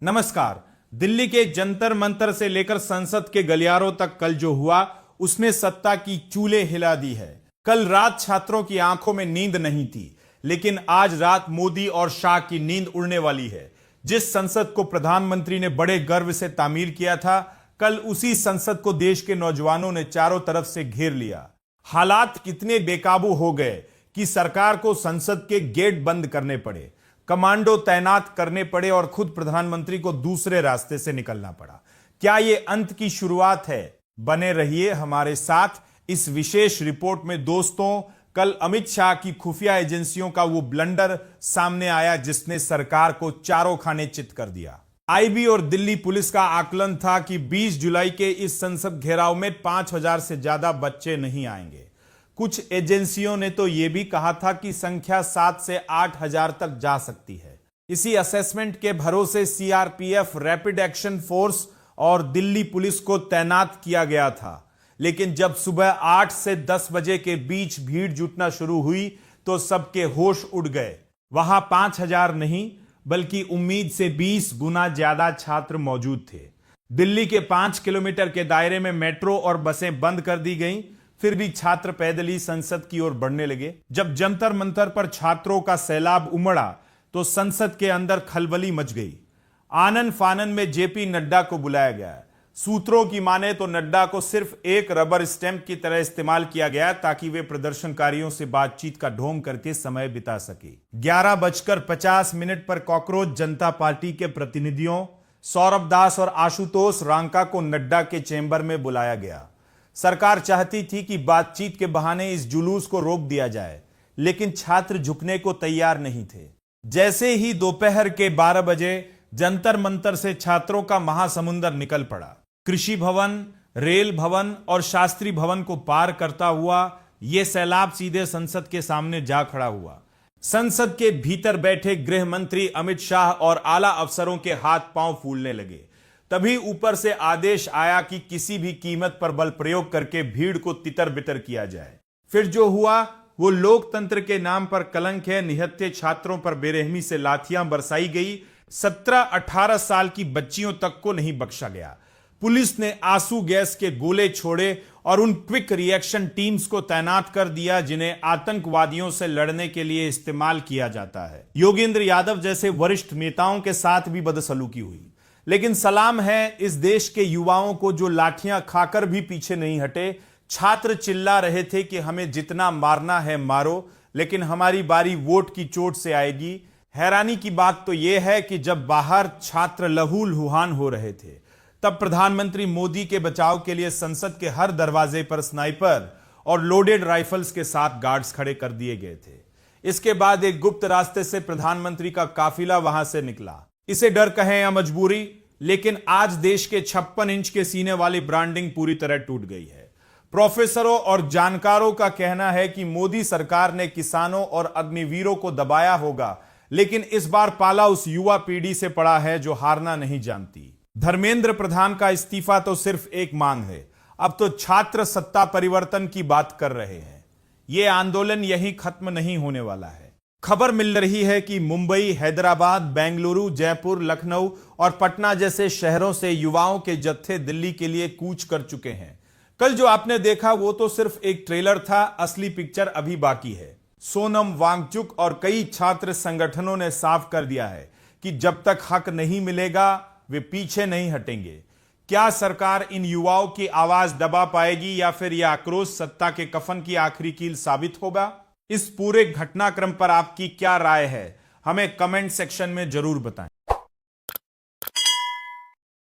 नमस्कार। दिल्ली के जंतर मंतर से लेकर संसद के गलियारों तक कल जो हुआ उसने सत्ता की चूलें हिला दी है। कल रात छात्रों की आंखों में नींद नहीं थी, लेकिन आज रात मोदी और शाह की नींद उड़ने वाली है। जिस संसद को प्रधानमंत्री ने बड़े गर्व से तामीर किया था, कल उसी संसद को देश के नौजवानों ने चारों तरफ से घेर लिया। हालात कितने बेकाबू हो गए कि सरकार को संसद के गेट बंद करने पड़े, कमांडो तैनात करने पड़े और खुद प्रधानमंत्री को दूसरे रास्ते से निकलना पड़ा। क्या यह अंत की शुरुआत है? बने रहिए हमारे साथ इस विशेष रिपोर्ट में। दोस्तों, कल अमित शाह की खुफिया एजेंसियों का वो ब्लंडर सामने आया जिसने सरकार को चारों खाने चित कर दिया। आईबी और दिल्ली पुलिस का आकलन था कि 20 जुलाई के इस संसद घेराव में 5000 से ज्यादा बच्चे नहीं आएंगे। कुछ एजेंसियों ने तो यह भी कहा था कि संख्या 7 से 8000 तक जा सकती है। इसी असेसमेंट के भरोसे सीआरपीएफ, रैपिड एक्शन फोर्स और दिल्ली पुलिस को तैनात किया गया था। लेकिन जब सुबह 8 से 10 बजे के बीच भीड़ जुटना शुरू हुई तो सबके होश उड़ गए। वहां 5000 नहीं बल्कि उम्मीद से 20 गुना ज्यादा छात्र मौजूद थे। दिल्ली के 5 किलोमीटर के दायरे में मेट्रो और बसें बंद कर दी गईं, फिर भी छात्र पैदल ही संसद की ओर बढ़ने लगे। जब जंतर मंतर पर छात्रों का सैलाब उमड़ा तो संसद के अंदर खलबली मच गई। आनन फानन में जेपी नड्डा को बुलाया गया। सूत्रों की माने तो नड्डा को सिर्फ एक रबर स्टैंप की तरह इस्तेमाल किया गया ताकि वे प्रदर्शनकारियों से बातचीत का ढोंग करके समय बिता सके। 11:50 पर कॉकरोच जनता पार्टी के प्रतिनिधियों सौरभ दास और आशुतोष रांका को नड्डा के चेंबर में बुलाया गया। सरकार चाहती थी कि बातचीत के बहाने इस जुलूस को रोक दिया जाए, लेकिन छात्र झुकने को तैयार नहीं थे। जैसे ही दोपहर के 12 बजे जंतर मंतर से छात्रों का महासमुंदर निकल पड़ा। कृषि भवन, रेल भवन और शास्त्री भवन को पार करता हुआ यह सैलाब सीधे संसद के सामने जा खड़ा हुआ। संसद के भीतर बैठे गृह मंत्री अमित शाह और आला अफसरों के हाथ पांव फूलने लगे। तभी ऊपर से आदेश आया कि किसी भी कीमत पर बल प्रयोग करके भीड़ को तितर बितर किया जाए। फिर जो हुआ वो लोकतंत्र के नाम पर कलंक है। निहत्थे छात्रों पर बेरहमी से लाठियां बरसाई गई। 17-18 साल की बच्चियों तक को नहीं बख्शा गया। पुलिस ने आंसू गैस के गोले छोड़े और उन क्विक रिएक्शन टीम्स को तैनात कर दिया जिन्हें आतंकवादियों से लड़ने के लिए इस्तेमाल किया जाता है। योगेंद्र यादव जैसे वरिष्ठ नेताओं के साथ भी बदसलूकी हुई। लेकिन सलाम है इस देश के युवाओं को जो लाठियां खाकर भी पीछे नहीं हटे। छात्र चिल्ला रहे थे कि हमें जितना मारना है मारो, लेकिन हमारी बारी वोट की चोट से आएगी। हैरानी की बात तो यह है कि जब बाहर छात्र लहूलुहान हो रहे थे, तब प्रधानमंत्री मोदी के बचाव के लिए संसद के हर दरवाजे पर स्नाइपर और लोडेड राइफल्स के साथ गार्ड्स खड़े कर दिए गए थे। इसके बाद एक गुप्त रास्ते से प्रधानमंत्री का काफिला वहां से निकला। इसे डर कहें या मजबूरी, लेकिन आज देश के 56 इंच के सीने वाली ब्रांडिंग पूरी तरह टूट गई है। प्रोफेसरों और जानकारों का कहना है कि मोदी सरकार ने किसानों और अग्निवीरों को दबाया होगा, लेकिन इस बार पाला उस युवा पीढ़ी से पड़ा है जो हारना नहीं जानती। धर्मेंद्र प्रधान का इस्तीफा तो सिर्फ एक मांग है, अब तो छात्र सत्ता परिवर्तन की बात कर रहे हैं। यह आंदोलन यहीं खत्म नहीं होने वाला है। खबर मिल रही है कि मुंबई, हैदराबाद, बेंगलुरु, जयपुर, लखनऊ और पटना जैसे शहरों से युवाओं के जत्थे दिल्ली के लिए कूच कर चुके हैं। कल जो आपने देखा वो तो सिर्फ एक ट्रेलर था, असली पिक्चर अभी बाकी है। सोनम वांगचुक और कई छात्र संगठनों ने साफ कर दिया है कि जब तक हक नहीं मिलेगा वे पीछे नहीं हटेंगे। क्या सरकार इन युवाओं की आवाज दबा पाएगी या फिर यह आक्रोश सत्ता के कफन की आखिरी कील साबित होगा? इस पूरे घटनाक्रम पर आपकी क्या राय है? हमें कमेंट सेक्शन में जरूर बताएं।